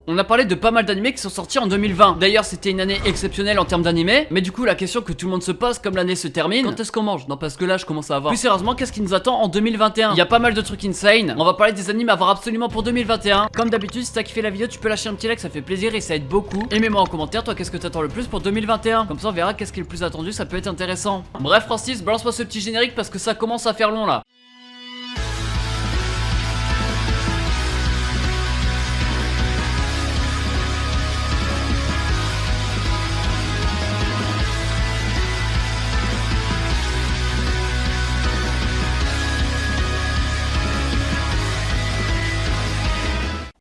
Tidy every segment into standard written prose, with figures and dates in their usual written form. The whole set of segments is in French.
On a parlé de pas mal d'animés qui sont sortis en 2020. D'ailleurs c'était une année exceptionnelle en termes d'animés. Mais du coup la question que tout le monde se pose comme l'année se termine, quand est-ce qu'on mange? Non, parce que là je commence à avoir. Plus sérieusement, qu'est-ce qui nous attend en 2021? Il y a pas mal de trucs insane. On va parler des animés à voir absolument pour 2021. Comme d'habitude, si t'as kiffé la vidéo, tu peux lâcher un petit like, ça fait plaisir et ça aide beaucoup. Et mets-moi en commentaire, toi qu'est-ce que t'attends le plus pour 2021? Comme ça on verra qu'est-ce qui est le plus attendu, ça peut être intéressant. Bref Francis, balance-moi ce petit générique parce que ça commence à faire long là.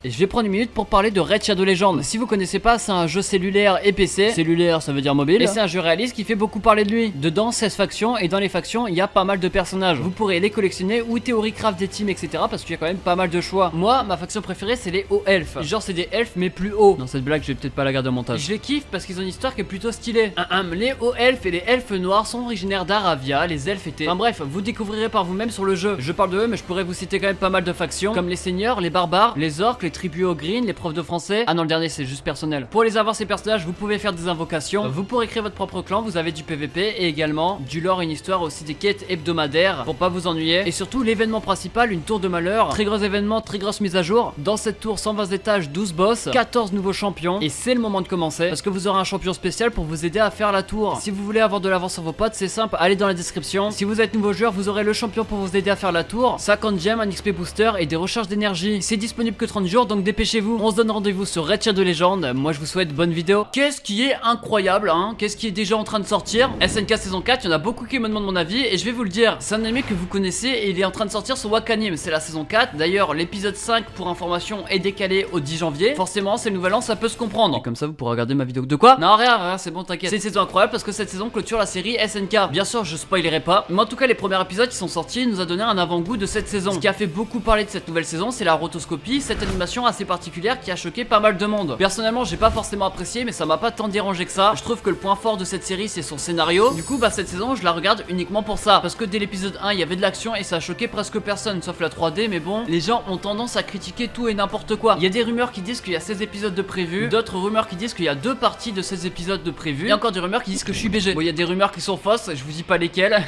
Et je vais prendre une minute pour parler de Raid Shadow Legends. Si vous connaissez pas, c'est un jeu cellulaire et PC. Cellulaire, ça veut dire mobile. Et c'est un jeu réaliste qui fait beaucoup parler de lui. Dedans, 16 factions, et dans les factions, il y a pas mal de personnages. Vous pourrez les collectionner ou théorie craft des teams, etc. Parce qu'il y a quand même pas mal de choix. Moi, ma faction préférée, c'est les hauts elfes. Genre, c'est des elfes, mais plus hauts. Dans cette blague, je vais peut-être pas la garder au montage. Je les kiffe parce qu'ils ont une histoire qui est plutôt stylée. Les hauts elfes et les elfes noirs sont originaires d'Aravia. Les elfes étaient. Enfin bref, vous découvrirez par vous-même sur le jeu. Je parle de eux, mais je pourrais vous citer quand même pas mal de factions. Comme les seigneurs, les barbares, les orques, les tribus au green, les profs de français. Ah non, le dernier c'est juste personnel. Pour les avoir ces personnages, vous pouvez faire des invocations, vous pourrez créer votre propre clan, vous avez du PVP et également du lore, une histoire, aussi des quêtes hebdomadaires pour pas vous ennuyer. Et surtout l'événement principal, une tour de malheur, très gros événement, très grosse mise à jour. Dans cette tour, 120 étages, 12 boss, 14 nouveaux champions. Et c'est le moment de commencer parce que vous aurez un champion spécial pour vous aider à faire la tour. Si vous voulez avoir de l'avance sur vos potes, c'est simple, allez dans la description. Si vous êtes nouveau joueur, vous aurez le champion pour vous aider à faire la tour, 50 gemmes, un XP booster et des recharges d'énergie. C'est disponible que 30 jours, donc dépêchez-vous. On se donne rendez-vous sur Raid Shadow Legends. Moi je vous souhaite bonne vidéo. Qu'est-ce qui est incroyable hein? Qu'est-ce qui est déjà en train de sortir? SNK saison 4, il y en a beaucoup qui me demandent mon avis et je vais vous le dire. C'est un anime que vous connaissez et il est en train de sortir sur Wakanim. C'est la saison 4. D'ailleurs l'épisode 5 pour information est décalé au 10 janvier. Forcément c'est le nouvel an, ça peut se comprendre. Et comme ça vous pourrez regarder ma vidéo. De quoi? Non rien, c'est bon t'inquiète. C'est une saison incroyable parce que cette saison clôture la série SNK. Bien sûr je spoilerai pas, mais en tout cas les premiers épisodes qui sont sortis nous a donné un avant-goût de cette saison. Ce qui a fait beaucoup parler de cette nouvelle saison, c'est la rotoscopie, cette animation assez particulière qui a choqué pas mal de monde. Personnellement j'ai pas forcément apprécié, mais ça m'a pas tant dérangé que ça. Je trouve que le point fort de cette série c'est son scénario. Du coup cette saison je la regarde uniquement pour ça, parce que dès l'épisode 1 il y avait de l'action et ça a choqué presque personne sauf la 3D. Mais bon, les gens ont tendance à critiquer tout et n'importe quoi. Il y a des rumeurs qui disent qu'il y a 16 épisodes de prévus, d'autres rumeurs qui disent qu'il y a 2 parties de 16 épisodes de prévus, et encore des rumeurs qui disent que je suis BG. Bon, il y a des rumeurs qui sont fausses, je vous dis pas lesquelles.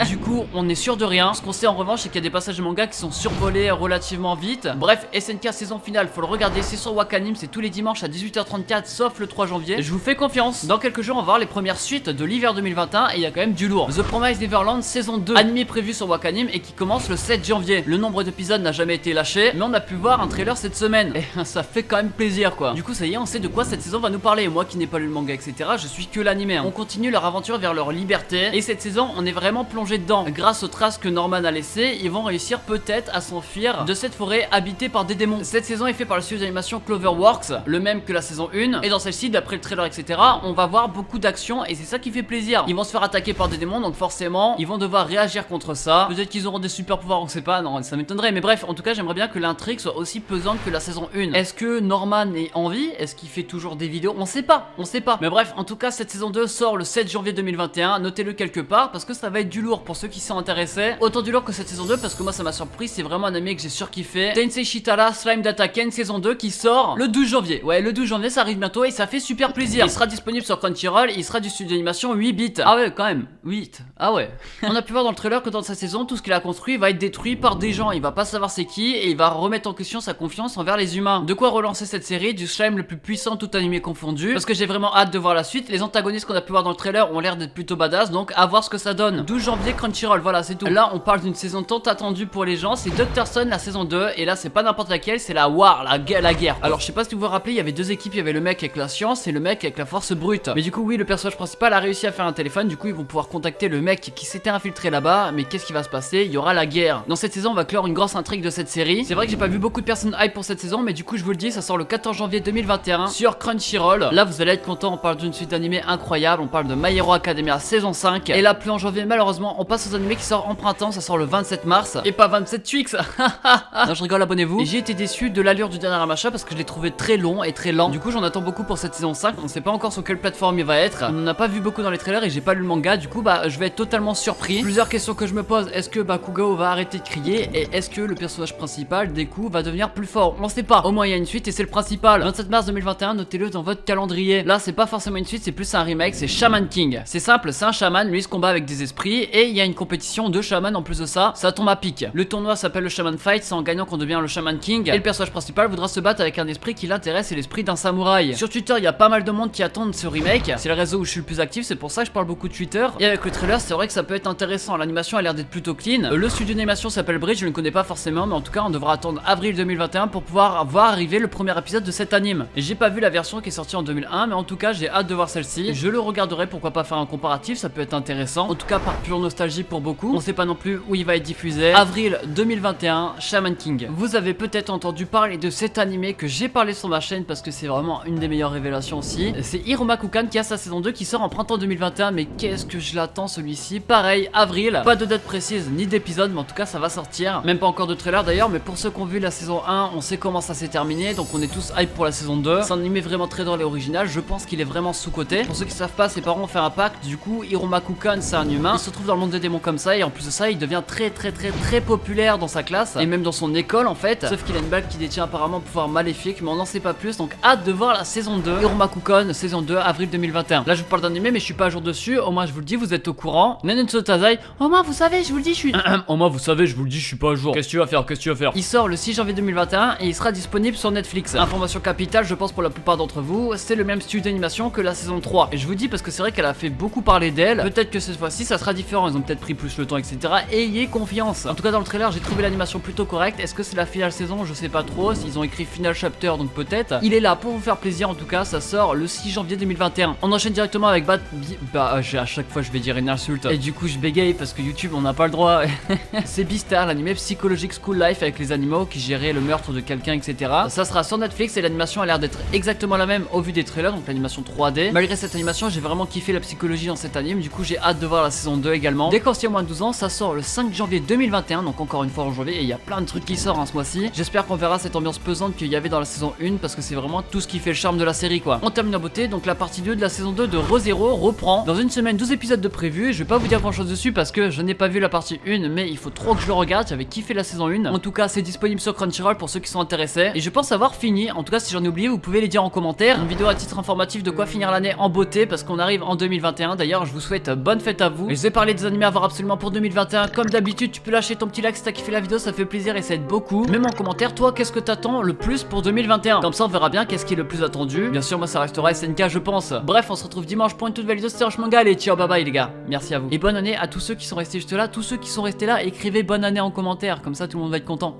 Du coup on est sûr de rien. Ce qu'on sait en revanche c'est qu'il y a des passages de manga qui sont survolés relativement vite. Bref, SNK saison finale, faut le regarder, c'est sur Wakanim, c'est tous les dimanches à 18h34 sauf le 3 janvier. Je vous fais confiance. Dans quelques jours on va voir les premières suites de l'hiver 2021 et il y a quand même du lourd. The Promised Neverland saison 2, animé prévu sur Wakanim et qui commence le 7 janvier. Le nombre d'épisodes n'a jamais été lâché, mais on a pu voir un trailer cette semaine et ça fait quand même plaisir quoi. Du coup ça y est, on sait de quoi cette saison va nous parler. Moi qui n'ai pas lu le manga etc, je suis que l'animé. On continue leur aventure vers leur liberté et cette saison on est vraiment plongé dedans. Grâce aux traces que Norman a laissées, ils vont réussir peut-être à s'enfuir de cette forêt habitée par des démons. Cette saison est faite par le studio d'animation Cloverworks, le même que la saison 1, et dans celle-ci d'après le trailer etc on va voir beaucoup d'action et c'est ça qui fait plaisir. Ils vont se faire attaquer par des démons, donc forcément ils vont devoir réagir contre ça. Peut-être qu'ils auront des super pouvoirs, on sait pas, non ça m'étonnerait, mais bref en tout cas j'aimerais bien que l'intrigue soit aussi pesante que la saison 1. Est-ce que Norman est en vie? Est-ce qu'il fait toujours des vidéos? On sait pas, mais bref en tout cas cette saison 2 sort le 7 janvier 2021, notez-le quelque part parce que ça va être du lourd pour ceux qui sont intéressés. Autant du lourd que cette saison 2 parce que moi ça m'a surpris, c'est vraiment un anime que j'ai surkiffé. Tensei Shitara Slime Dataken saison 2 qui sort le 12 janvier. Ouais, le 12 janvier ça arrive bientôt et ça fait super plaisir. Il sera disponible sur Crunchyroll, il sera du studio d'animation 8 bits. Ah ouais quand même, 8. Ah ouais. On a pu voir dans le trailer que dans sa saison, tout ce qu'il a construit va être détruit par des gens. Il va pas savoir c'est qui et il va remettre en question sa confiance envers les humains. De quoi relancer cette série, du slime le plus puissant tout animé confondu. Parce que j'ai vraiment hâte de voir la suite. Les antagonistes qu'on a pu voir dans le trailer ont l'air d'être plutôt badass, donc à voir ce que ça donne. 12 janvier Crunchyroll, voilà c'est tout. Là on parle d'une saison tant attendue pour les gens, c'est Dr. Stone la saison 2 et là c'est pas n'importe laquelle, c'est la War, la guerre. Alors je sais pas si vous vous rappelez, il y avait deux équipes, il y avait le mec avec la science et le mec avec la force brute. Mais du coup oui, le personnage principal a réussi à faire un téléphone, du coup ils vont pouvoir contacter le mec qui s'était infiltré là-bas. Mais qu'est-ce qui va se passer? Il y aura la guerre. Dans cette saison on va clore une grosse intrigue de cette série. C'est vrai que j'ai pas vu beaucoup de personnes hype pour cette saison, mais du coup je vous le dis, ça sort le 14 janvier 2021 sur Crunchyroll. Là vous allez être content, on parle d'une suite d'animés incroyable, on parle de My Hero Academia saison 5. Et là plus en janvier malheureusement on passe aux animés qui sort en printemps, ça sort le 27 mars et pas 27 Twix. Non je rigole, abonnez-vous. Et j'ai été déçu de l'allure du dernier Hamacha parce que je l'ai trouvé très long et très lent. Du coup, j'en attends beaucoup pour cette saison 5. On sait pas encore sur quelle plateforme il va être. On n'en a pas vu beaucoup dans les trailers et j'ai pas lu le manga. Du coup, bah, je vais être totalement surpris. Plusieurs questions que je me pose. Est-ce que Bakugao va arrêter de crier? Et est-ce que le personnage principal, Deku, va devenir plus fort? On sait pas. Au moins, il y a une suite et c'est le principal. 27 mars 2021, notez-le dans votre calendrier. Là, c'est pas forcément une suite, c'est plus un remake. C'est Shaman King. C'est simple, c'est un chaman. Lui, il se combat avec des esprits et il y a une compétition de chaman en plus de ça. Ça tombe à pic. Le tournoi s'appelle le Shaman Fight. C'est en gagnant qu'on devient le Shaman King. Et le personnage principal voudra se battre avec un esprit qui l'intéresse et l'esprit d'un samouraï. Sur Twitter, il y a pas mal de monde qui attendent ce remake. C'est le réseau où je suis le plus actif, c'est pour ça que je parle beaucoup de Twitter. Et avec le trailer, c'est vrai que ça peut être intéressant. L'animation a l'air d'être plutôt clean. Le studio d'animation s'appelle Bridge, je ne connais pas forcément, mais en tout cas, on devra attendre avril 2021 pour pouvoir voir arriver le premier épisode de cet anime. Et j'ai pas vu la version qui est sortie en 2001, mais en tout cas, j'ai hâte de voir celle-ci. Je le regarderai, pourquoi pas faire un comparatif, ça peut être intéressant. En tout cas, par pure nostalgie pour beaucoup. On sait pas non plus où il va être diffusé. Avril 2021, Shaman King. Vous avez peut-être entendu parler de cet animé que j'ai parlé sur ma chaîne parce que c'est vraiment une des meilleures révélations aussi. C'est Irumakukan qui a sa saison 2 qui sort en printemps 2021, mais qu'est-ce que je l'attends celui-ci. Pareil, avril, pas de date précise ni d'épisode, mais en tout cas ça va sortir. Même pas encore de trailer d'ailleurs, mais pour ceux qui ont vu la saison 1, on sait comment ça s'est terminé, donc on est tous hype pour la saison 2. C'est un animé vraiment très drôle et original, je pense qu'il est vraiment sous-coté. Pour ceux qui savent pas, ses parents ont fait un pacte, du coup Irumakukan c'est un humain, il se retrouve dans le monde des démons comme ça, et en plus de ça il devient très populaire dans sa classe, et même dans son école en fait, sauf qu'il a une bague qui détient apparemment un pouvoir maléfique, mais on n'en sait pas plus, donc hâte de voir la saison 2, Irumakukan, saison 2, avril 2021. Là je vous parle d'animé, mais je suis pas à jour dessus, au moins je vous le dis, vous êtes au courant. Nanetsu Tazai, au moins vous savez, je vous le dis, je suis... au moins vous savez, je vous le dis, je suis pas à jour. Qu'est-ce que tu vas faire? Qu'est-ce que tu vas faire? Il sort le 6 janvier 2021 et il sera disponible sur Netflix. Information capitale, je pense pour la plupart d'entre vous, c'est le même studio d'animation que la saison 3. Et je vous dis parce que c'est vrai qu'elle a fait beaucoup parler d'elle. Peut-être que cette fois-ci ça sera différent, ils ont peut-être pris plus le temps, etc. Ayez confiance. En tout cas dans le trailer, j'ai trouvé l'animation plutôt correcte. Est-ce que c'est la finale saison? Je sais pas trop. Ils ont écrit final chapter, donc peut-être. Il est là pour vous faire plaisir en tout cas, ça sort le 6 janvier 2021. On enchaîne directement avec à chaque fois je vais dire une insulte. Et du coup je bégaye parce que YouTube on n'a pas le droit. C'est Beastar, l'animé psychologique School Life avec les animaux qui géraient le meurtre de quelqu'un, etc. Ça sera sur Netflix et l'animation a l'air d'être exactement la même au vu des trailers, donc l'animation 3D. Malgré cette animation, j'ai vraiment kiffé la psychologie dans cet anime, du coup j'ai hâte de voir la saison 2 également. Dès qu'on s'y a moins de 12 ans, ça sort le 5 janvier 2021, donc encore une fois en janvier, et il y a plein de trucs qui sortent ce mois-ci. J'espère qu'on verra cette ambiance pesante qu'il y avait dans la saison 1 parce que c'est vraiment tout ce qui fait le charme de la série quoi. On termine en beauté, donc la partie 2 de la saison 2 de Re:Zero reprend. Dans une semaine, 12 épisodes de prévu, je vais pas vous dire grand chose dessus parce que je n'ai pas vu la partie 1, mais il faut trop que je le regarde, j'avais kiffé la saison 1. En tout cas, c'est disponible sur Crunchyroll pour ceux qui sont intéressés. Et je pense avoir fini, en tout cas si j'en ai oublié, vous pouvez les dire en commentaire. Une vidéo à titre informatif de quoi finir l'année en beauté parce qu'on arrive en 2021. D'ailleurs, je vous souhaite bonne fête à vous. Et je vais parler des animés à voir absolument pour 2021. Comme d'habitude, tu peux lâcher ton petit like si t'as kiffé la vidéo, ça fait plaisir et ça aide beaucoup. Même en commentaire, toi, qu'est-ce que t'attends le plus pour 2021? Comme ça, on verra bien qu'est-ce qui est le plus attendu. Bien sûr, moi, ça restera SNK, je pense. Bref, on se retrouve dimanche pour une toute nouvelle vidéo. C'était Rush Manga. Allez, ciao, bye bye, les gars. Merci à vous. Et bonne année à tous ceux qui sont restés juste là. Tous ceux qui sont restés là, écrivez bonne année en commentaire. Comme ça, tout le monde va être content.